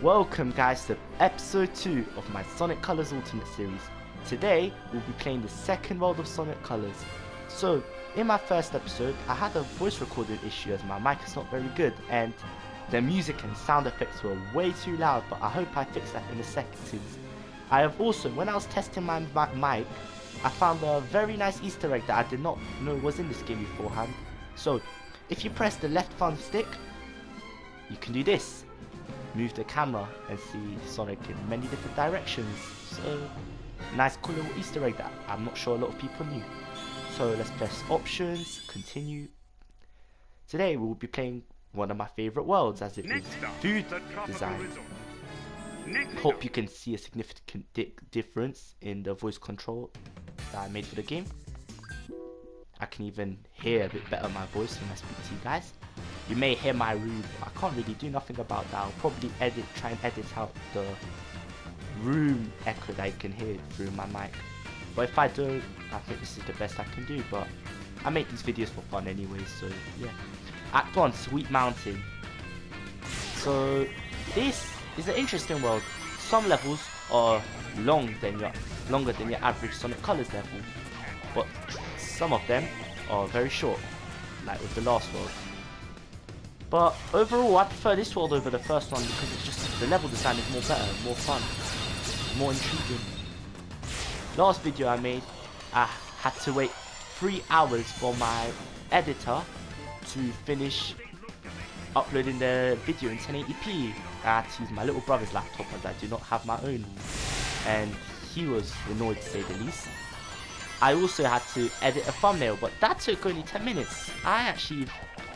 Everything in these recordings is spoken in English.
Welcome guys to episode 2 of my Sonic Colors Ultimate series. Today we'll be playing the second world of Sonic Colors. So in my first episode I had a voice recording issue as my mic is not very good and the music and sound effects were way too loud, but I hope I fixed that in the second series. I have also, when I was testing my mic, I found a very nice Easter egg that I did not know was in this game beforehand. So if you press the left thumb stick, you can do this. Move the camera and see Sonic in many different directions. So nice cool little Easter egg that I'm not sure a lot of people knew. So let's press options, continue. Today we will be playing one of my favorite worlds, as it is food design. Hope you can see a significant difference in the voice control that I made for the game. I can even hear a bit better my voice when I speak to you guys. You may hear my room, I can't really do nothing about that. I'll probably try and edit out the room echo that you can hear through my mic. But if I don't, I think this is the best I can do. But I make these videos for fun anyway, so yeah. Act 1, Sweet Mountain. So this is an interesting world. Some levels are longer than your average Sonic Colors level, but some of them are very short, like with the last world. But overall, I prefer this world over the first one because it's just the level design is more better, more fun, more intriguing. Last video I made, I had to wait 3 hours for my editor to finish uploading the video in 1080p. I had to use my little brother's laptop as I do not have my own, and he was annoyed to say the least. I also had to edit a thumbnail, but that took only 10 minutes. I actually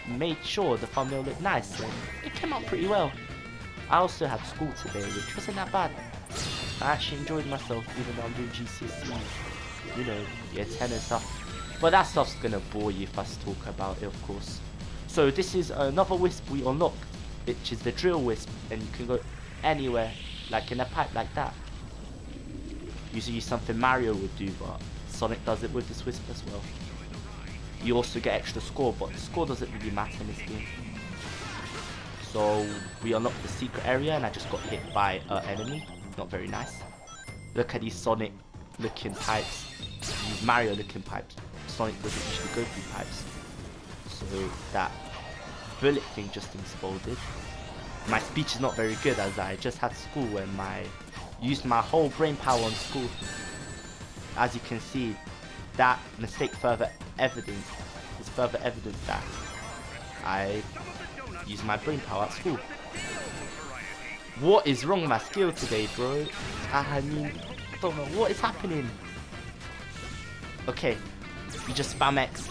made sure the thumbnail looked nice and it came out pretty well. I also had school today, which wasn't that bad. I actually enjoyed myself even though I'm doing GCSE, you know, year 10 and stuff. But that stuff's gonna bore you if I talk about it, of course. So this is another wisp we unlocked, which is the drill wisp, and you can go anywhere, like in a pipe like that. Usually something Mario would do, but Sonic does it with this wisp as well. You also get extra score, but the score doesn't really matter in this game. So we unlocked the secret area and I just got hit by an enemy. Not very nice. Look at these Sonic looking pipes. These Mario looking pipes. Sonic doesn't usually go through pipes. So that bullet thing just exploded. My speech is not very good as I just had school and used my whole brain power on school. As you can see, that mistake is further evidence that I use my brain power at school. What is wrong with my skill today, bro? I mean, I don't know what is happening. Okay, you just spam X.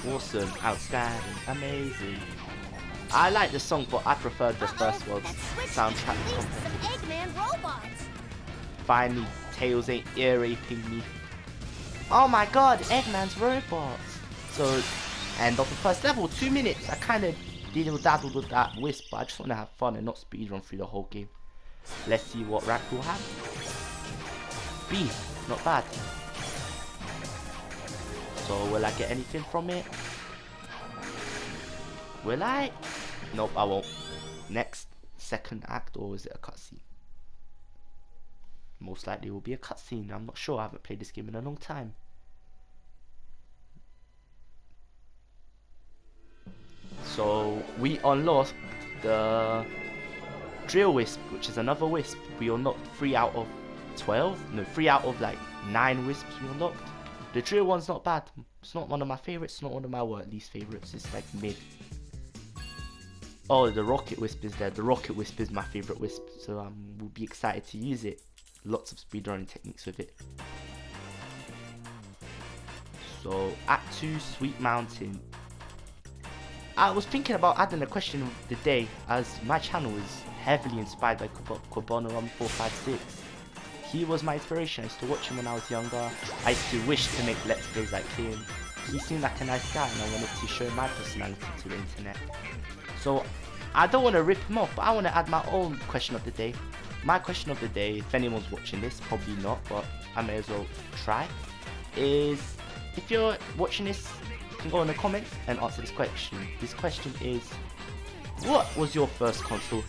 Awesome, outstanding, amazing. I like the song, but I prefer the first world's soundtrack. Finally, Tails ain't ear raping me. Oh my god, Eggman's robots! So, end of the first level, 2 minutes. I kind of daddled with that wisp, but I just want to have fun and not speedrun through the whole game. Let's see what rank we'll have. B, not bad. So, will I get anything from it? Will I? Nope, I won't. Next, second act, or is it a cutscene? Most likely will be a cutscene. I'm not sure. I haven't played this game in a long time. So we unlocked the drill wisp, which is another wisp. We unlocked 3 out of 12. No, 3 out of like 9 wisps we unlocked. The drill one's not bad. It's not one of my favorites. It's not one of my least favorites. It's like mid. Oh, the rocket wisp is there. The rocket wisp is my favorite wisp, so we'll be excited to use it. Lots of speedrunning techniques with it. So, Act 2, Sweet Mountain. I was thinking about adding a question of the day, as my channel is heavily inspired by Kobono1456. He was my inspiration. I used to watch him when I was younger. I used to wish to make Let's Plays like him. He seemed like a nice guy and I wanted to show my personality to the internet. So, I don't want to rip him off, but I want to add my own question of the day. My question of the day, if anyone's watching this, probably not, but I may as well try, is if you're watching this, you can go in the comments and answer this question. This question is, what was your first console?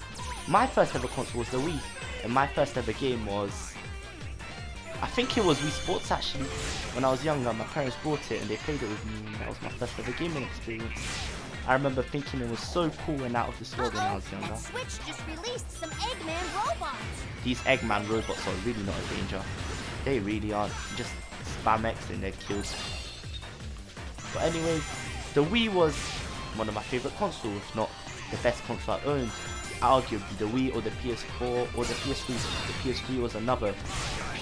my first ever console was the Wii, and my first ever game was, I think it was Wii Sports actually. When I was younger, my parents bought it and they played it with me, and that was my first ever gaming experience. I remember thinking it was so cool and out of this world when I was younger. That Switch just released some Eggman robots. These Eggman robots are really not a danger. They really aren't. Just spam X and they're killed. But anyways, the Wii was one of my favourite consoles, if not the best console I owned. Arguably the Wii or the PS4 or the PS3. The PS3 was another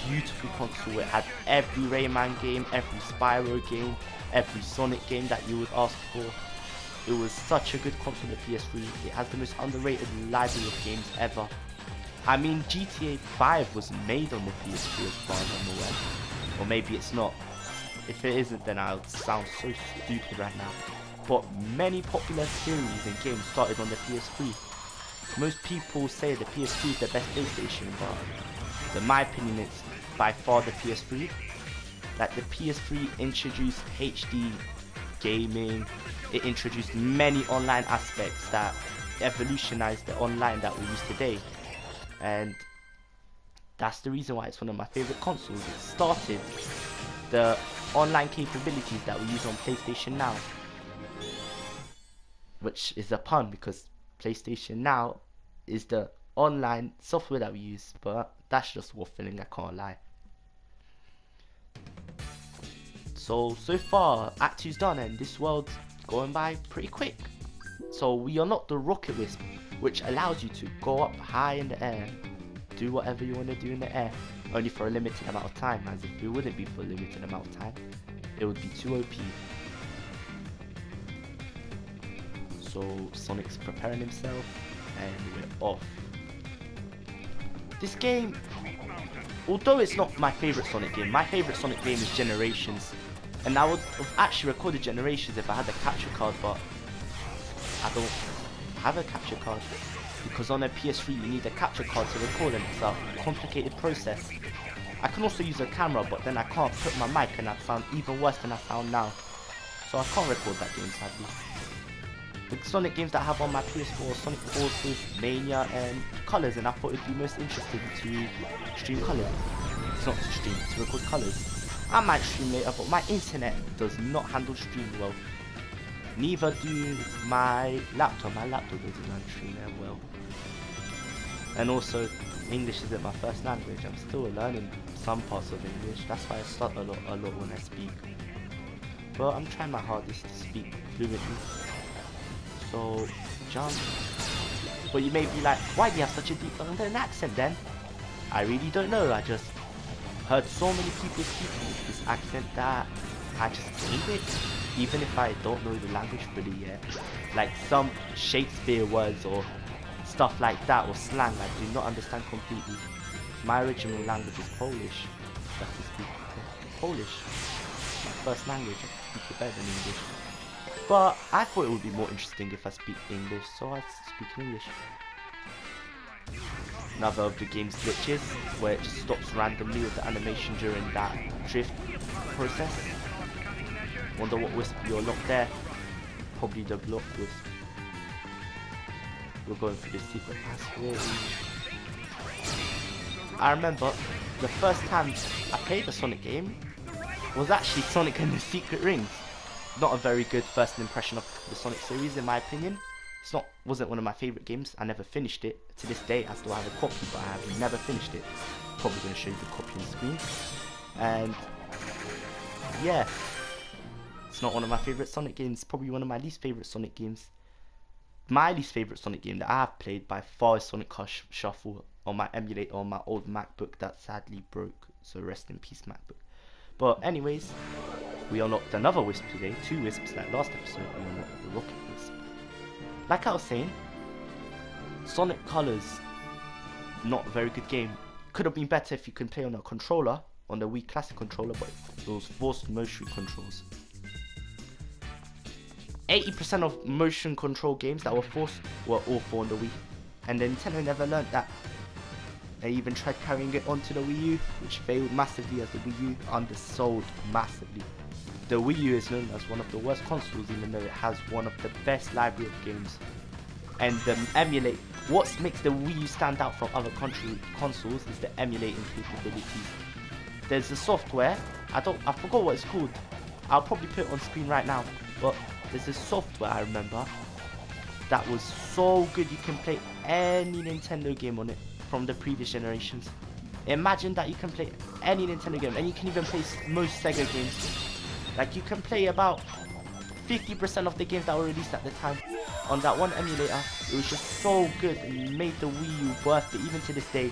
beautiful console. It had every Rayman game, every Spyro game, every Sonic game that you would ask for. It was such a good console, the PS3. It has the most underrated library of games ever. I mean, GTA 5 was made on the PS3 as far as I'm aware. Or maybe it's not. If it isn't, then I'll sound so stupid right now. But many popular series and games started on the PS3. Most people say the PS3 is the best PlayStation, but in my opinion it's by far the PS3. Like, the PS3 introduced HD gaming, it introduced many online aspects that evolutionized the online that we use today, and that's the reason why it's one of my favorite consoles. It started the online capabilities that we use on PlayStation Now, which is a pun because PlayStation Now is the online software that we use, but that's just waffling, I can't lie. So far, Act 2's done and this world's going by pretty quick. So we unlocked the Rocket Wisp, which allows you to go up high in the air, do whatever you want to do in the air, only for a limited amount of time, as if it wouldn't be for a limited amount of time, it would be too OP. So Sonic's preparing himself and we're off. This game, although it's not my favourite Sonic game, my favourite Sonic game is Generations. And I would have actually recorded Generations if I had a capture card, but I don't have a capture card. Because on a PS3 you need a capture card to record, and it's a complicated process. I can also use a camera, but then I can't put my mic and I sound even worse than I sound now. So I can't record that game sadly. The Sonic games that I have on my PS4 are Sonic Forces, Mania and Colors, and I thought it'd be most interesting to stream Colors. It's not to stream, to record Colors. I might stream later, but my internet does not handle stream well. Neither do my laptop. My laptop doesn't handle stream that well. And also, English isn't my first language. I'm still learning some parts of English. That's why I stutter a lot when I speak. But I'm trying my hardest to speak fluently. So, jump. But you may be like, why do you have such a deep London accent then? I really don't know. I just heard so many people speaking with this accent that I just hate it. Even if I don't know the language fully yet. Like some Shakespeare words or stuff like that, or slang I do not understand completely. My original language is Polish. That's to speak Polish. My first language, I speak it better than English. But I thought it would be more interesting if I speak English, so I speak English. Another of the game's glitches, where it just stops randomly with the animation during that drift process. Wonder what wisp you unlocked there. Probably the block wisp. We're going for the secret password. I remember the first time I played the Sonic game was actually Sonic and the Secret Rings. Not a very good first impression of the Sonic series in my opinion. Wasn't one of my favourite games. I never finished it. To this day I still have a copy, but I have never finished it. Probably going to show you the copy on the screen. And yeah, it's not one of my favourite Sonic games. Probably one of my least favourite Sonic games. My least favourite Sonic game that I have played by far is Sonic Shuffle on my emulator on my old MacBook that sadly broke. So rest in peace MacBook. But anyways, we unlocked another wisp today. 2 wisps like last episode. We unlocked the Rocket Wisp. Like I was saying, Sonic Colors, not a very good game. Could have been better if you can play on a controller, on the Wii Classic controller, but it was forced motion controls. 80% of motion control games that were forced were awful on the Wii, and then Nintendo never learnt that. They even tried carrying it onto the Wii U, which failed massively as the Wii U undersold massively. The Wii U is known as one of the worst consoles, even though it has one of the best library of games. And the emulate, what makes the Wii U stand out from other consoles is the emulating capabilities. There's a software, I forgot what it's called. I'll probably put it on screen right now, but there's a software I remember that was so good you can play any Nintendo game on it from the previous generations. Imagine that you can play any Nintendo game, and you can even play most Sega games. Like you can play about 50% of the games that were released at the time on that one emulator. It was just so good and made the Wii U worth it. Even to this day,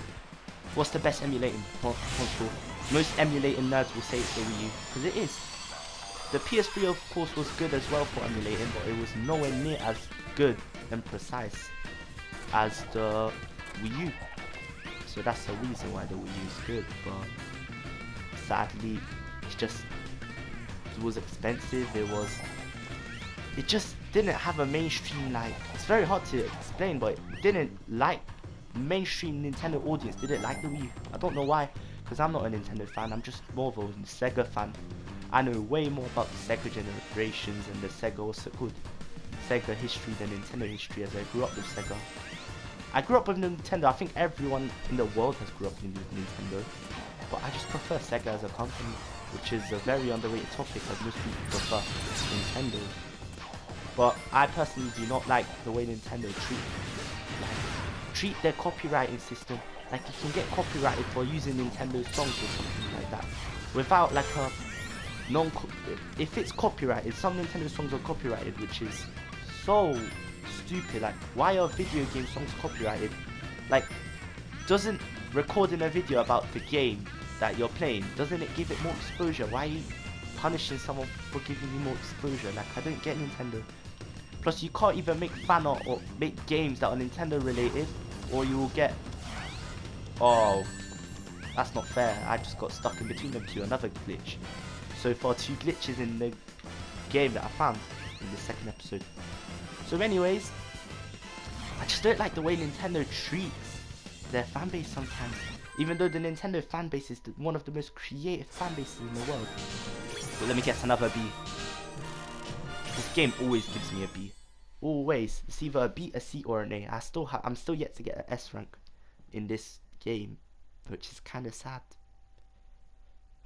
what's the best emulating console? Most emulating nerds will say it's the Wii U, because it is. The PS3 of course was good as well for emulating, but it was nowhere near as good and precise as the Wii U. So that's the reason why the Wii U is good, but sadly it was expensive. It just didn't have a mainstream, like, it's very hard to explain, but it didn't like mainstream Nintendo audience didn't like the Wii U. I don't know why, because I'm not a Nintendo fan, I'm just more of a Sega fan. I know way more about the Sega generations and the Sega, what's it called, Sega history than Nintendo history, as I grew up with Sega. I grew up with Nintendo. I think everyone in the world has grew up with Nintendo, but I just prefer Sega as a company, which is a very underrated topic, as most people prefer Nintendo. But I personally do not like the way Nintendo treat their copywriting system. Like, you can get copyrighted for using Nintendo songs or something like that, without like a if it's copyrighted. Some Nintendo songs are copyrighted, which is so stupid. Like, why are video game songs copyrighted? Like, doesn't recording a video about the game that you're playing, doesn't it give it more exposure? Why are you punishing someone for giving you more exposure? Like, I don't get Nintendo. Plus, you can't even make fan art or make games that are Nintendo related, or you will get, oh, that's not fair, I just got stuck in between them two, another glitch. So far, 2 glitches in the game that I found in the second episode. So anyways, I just don't like the way Nintendo treats their fanbase sometimes. Even though the Nintendo fanbase is one of the most creative fanbases in the world. But let me guess, another B. This game always gives me a B. Always. It's either a B, a C, or an A. I'm still yet to get an S rank in this game, which is kind of sad.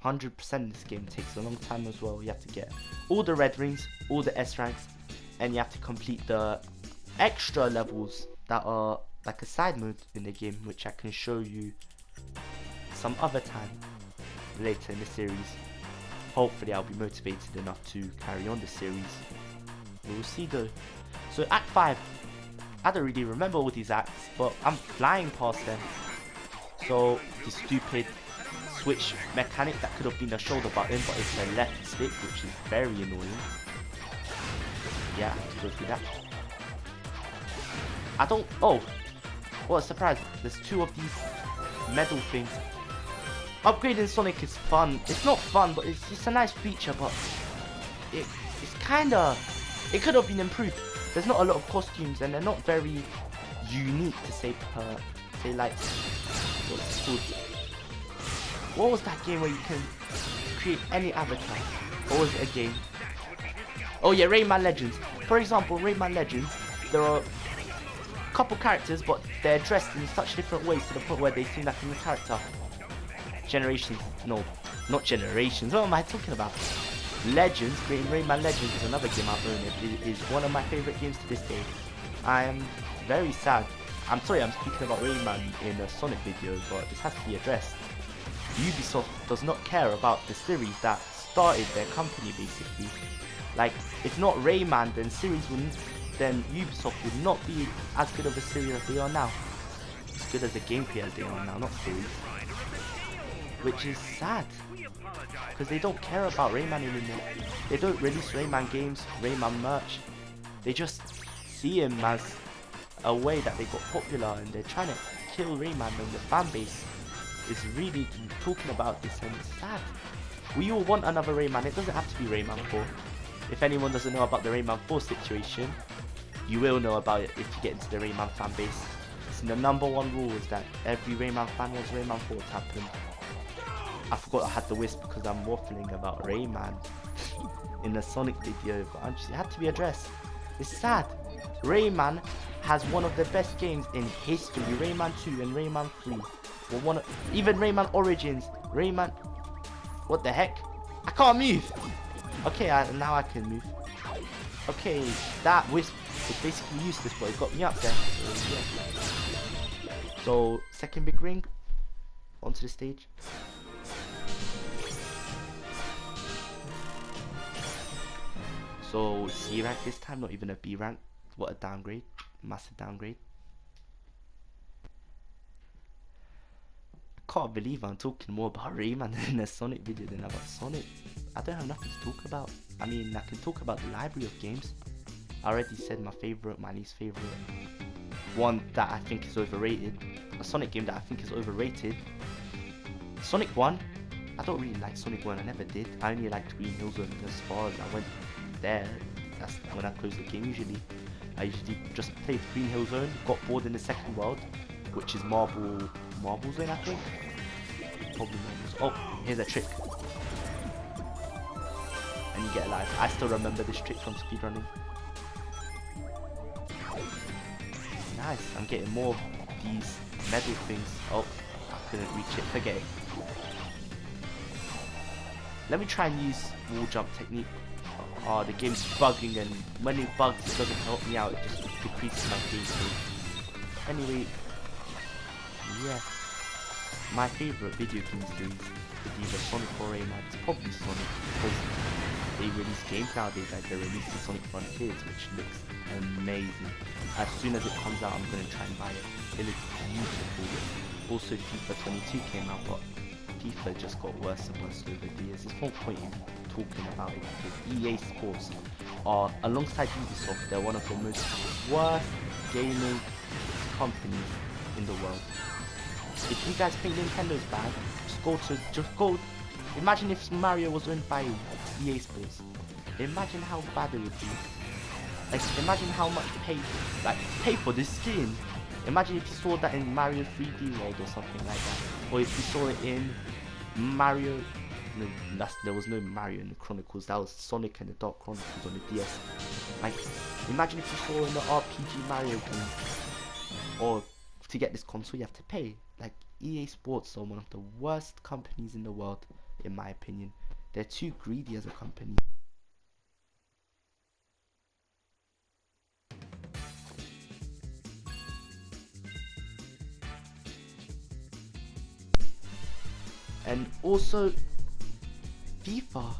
100% in this game takes a long time as well. You have to get all the red rings, all the S ranks, and you have to complete the extra levels that are like a side mode in the game, which I can show you some other time later in the series. Hopefully I'll be motivated enough to carry on the series. We'll see though. So Act 5, I don't really remember all these acts, but I'm flying past them. So the stupid switch mechanic that could have been a shoulder button, but it's a left stick, which is very annoying. Yeah, I have to go through that. Oh, what a surprise, there's 2 of these medal things. Upgrading Sonic is fun. It's not fun, but it's a nice feature, but it's kinda, it could have been improved. There's not a lot of costumes, and they're not very unique to say like, what's it called? What was that game where you can create any avatar? Or was it a game? Oh yeah, Rayman Legends. For example, Rayman Legends, there are a couple characters, but they're dressed in such different ways to the point where they seem like a new character. Generations, no, not Generations, what am I talking about? Legends, creating Rayman Legends is another game I've owned. It is one of my favourite games to this day. I am very sad. I'm sorry I'm speaking about Rayman in a Sonic video, but this has to be addressed. Ubisoft does not care about the series that started their company, basically. Like, if not Rayman, then Ubisoft would not be as good of a series as they are now. As good as a gameplay as they are now, not series. Which is sad, because they don't care about Rayman anymore. They don't release Rayman games, Rayman merch. They just see him as a way that they got popular, and they're trying to kill Rayman, and the fan base is really talking about this, and it's sad. We all want another Rayman. It doesn't have to be Rayman 4. If anyone doesn't know about the Rayman 4 situation, you will know about it if you get into the Rayman fan base. It's the #1 rule is that every Rayman fan wants Rayman 4 to happen. I forgot I had the wisp because I'm waffling about Rayman in the Sonic video, but it had to be addressed. It's sad. Rayman has one of the best games in history. Rayman 2 and Rayman 3. Well, even Rayman Origins. Rayman... What the heck? I can't move! Okay, now I can move. Okay, that wisp was basically useless, but it got me up there. So, yeah. So second big ring. Onto the stage. So C rank this time, not even a B rank. What a downgrade. Massive downgrade. I can't believe I'm talking more about Rayman in a Sonic video than about Sonic. I don't have nothing to talk about. I mean, I can talk about the library of games. I already said my favorite, my least favorite. One that I think is overrated. A Sonic game that I think is overrated. Sonic 1. I don't really like Sonic 1. I never did. I only liked Green Hill Zone. As far as I went there, that's when I closed the game usually. I usually just played Green Hill Zone, got bored in the second world, which is Marble Zone, I think. Probably Marbles. Oh, here's a trick. And you get alive. I still remember this trick from speedrunning. Nice, I'm getting more of these medal things. Oh, I couldn't reach it, forget it. Let me try and use wall jump technique. Oh, the game's bugging, and when it bugs, it doesn't help me out, it just decreases my gameplay. Anyway, yeah, my favourite video game series is either Sonic or Rayman. It's probably Sonic, because they release games nowadays, like they're releasing Sonic Frontiers, which looks amazing. As soon as it comes out, I'm going to try and buy it. It looks beautiful. Also, FIFA 22 came out, but FIFA just got worse and worse over the years. There's no point in talking about it because EA Sports are, alongside Ubisoft, they're one of the most worst gaming companies in the world. If you guys think Nintendo's bad, just go. Imagine if Mario was owned by EA Sports. Imagine how bad it would be. Like, imagine how much pay for this skin. Imagine if you saw that in Mario 3D World or something like that, or if you saw it in Mario. No, there was no Mario in the Chronicles. That was Sonic and the Dark Chronicles on the DS. Like, imagine if you saw in the RPG Mario game, or to get this console you have to pay. Like, EA Sports are one of the worst companies in the world, in my opinion. They're too greedy as a company. And also, FIFA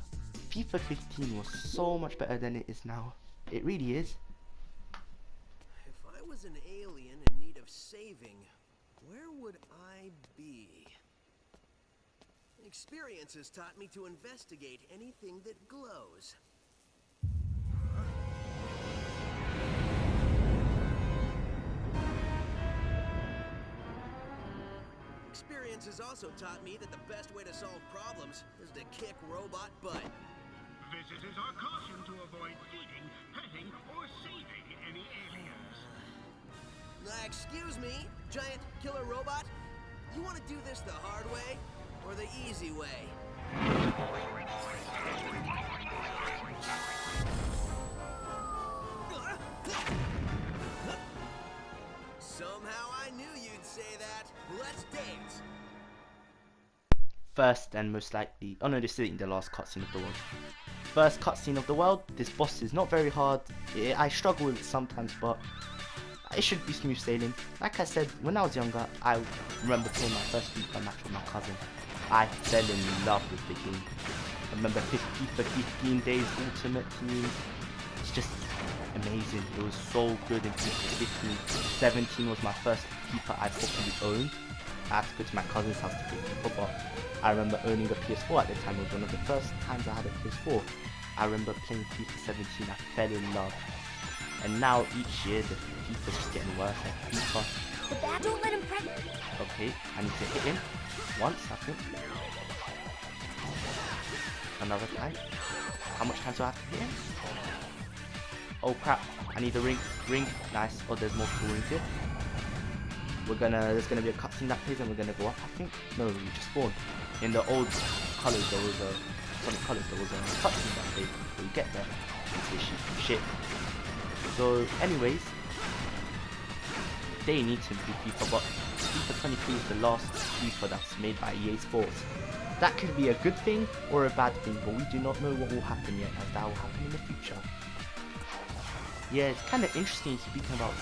15 was so much better than it is now. It really is. If I was an alien in need of saving, where would I be? Experience has taught me to investigate anything that glows. Experience has also taught me that the best way to solve problems is to kick robot butt. Visitors are cautioned to avoid feeding, petting, or saving any aliens. Excuse me, giant killer robot? You want to do this the hard way or the easy way? Somehow I knew you'd say that. Let's dance. First and most likely, oh no, this isn't the last cutscene of the world. First cutscene of the world. This boss is not very hard. I struggle with it sometimes, but it should be smooth sailing. Like I said, when I was younger, I remember playing my first FIFA match with my cousin. I fell in love with the game. I remember FIFA 15 days Ultimate Team. It's just amazing. It was so good in FIFA 15. 17 was my first FIFA I properly owned. I had to go to my cousin's house to play FIFA, but I remember owning a PS4 at the time. It was one of the first times I had a PS4. I remember playing FIFA 17. I fell in love. And now each year the FIFA's just getting worse. Like FIFA. The bat, don't let him press. Okay, I need to hit him once, I think. Another time. How much time do I have to hit him? Oh crap! I need a ring. Ring. Nice. Oh, there's multiple rings here. There's gonna be a cutscene that plays, and we're gonna go up. I think. No, we just spawned. In the old colors, there was a Sonic colors. There was a cutscene that played. Before you get there, it's shit. So anyways, they need to improve FIFA, but FIFA 23 is the last FIFA that's made by EA Sports. That could be a good thing or a bad thing, but we do not know what will happen yet, as that will happen in the future. Yeah, it's kind of interesting speaking about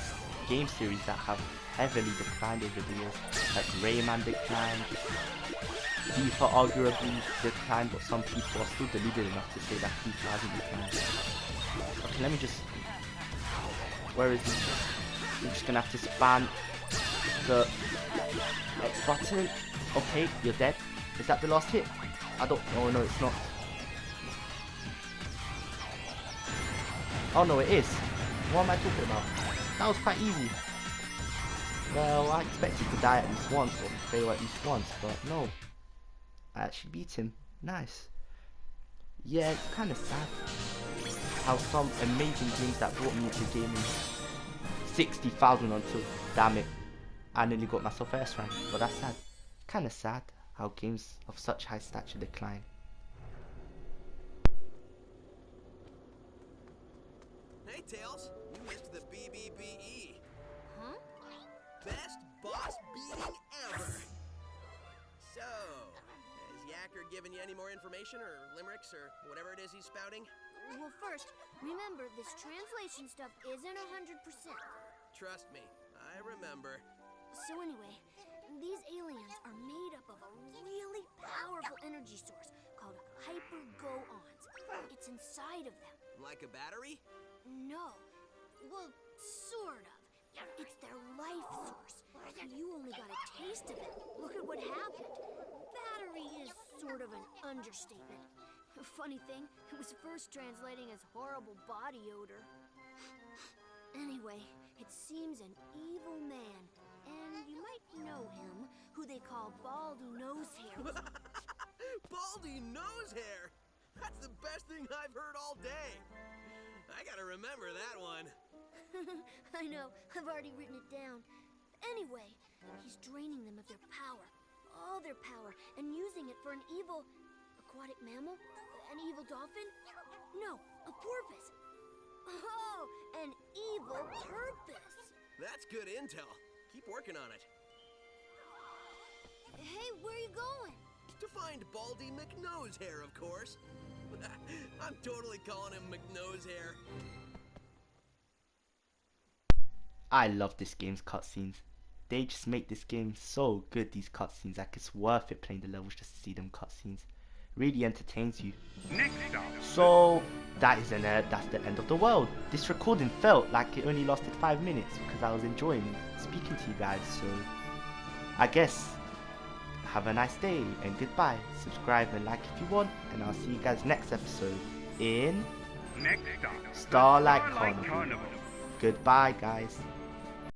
game series that have heavily declined over the years, like Rayman declined, FIFA arguably declined, but some people are still deluded enough to say that FIFA hasn't declined. Okay, let me just... Where is he? You're just gonna have to spam the X button. Okay, you're dead. Is that the last hit? I don't... Oh no, it's not. Oh no, it is. What am I talking about? That was quite easy. Well, I expected to die at least once, or fail at least once, but no. I actually beat him. Nice. Yeah, it's kind of sad how some amazing games that brought me into gaming 60,000 until, damn it, I nearly got myself first rank, but that's sad. Kind of sad how games of such high stature decline. Hey, Tails, you missed the BBBE. Huh? Best boss beating ever. So, has Yacker given you any more information or limericks or whatever it is he's spouting? Well, first, remember this translation stuff isn't 100%. Trust me, I remember. So anyway, these aliens are made up of a really powerful energy source called hyper-go-ons. It's inside of them. Like a battery? No. Well, sort of. It's their life source. You only got a taste of it. Look at what happened. Battery is sort of an understatement. Funny thing, it was first translating as horrible body odor. Anyway, it seems an evil man, and you might know him, who they call Baldy Nosehair. Baldy Nosehair! That's the best thing I've heard all day. I gotta remember that one. I know, I've already written it down. Anyway, he's draining them of their power, all their power, and using it for an evil aquatic mammal? An evil dolphin? No, a porpoise. Oh, an evil purpose. That's good intel. Keep working on it. Hey, where are you going? To find Baldy McNosehair, of course. I'm totally calling him McNosehair. I love this game's cutscenes. They just make this game so good, these cutscenes, like it's worth it playing the levels just to see them cutscenes. Really entertains you. Next up. So that's the end of the world. This recording felt like it only lasted 5 minutes because I was enjoying speaking to you guys. So I guess have a nice day and goodbye. Subscribe and like if you want, and I'll see you guys next episode in Next up. Starlight Carnival. Goodbye guys.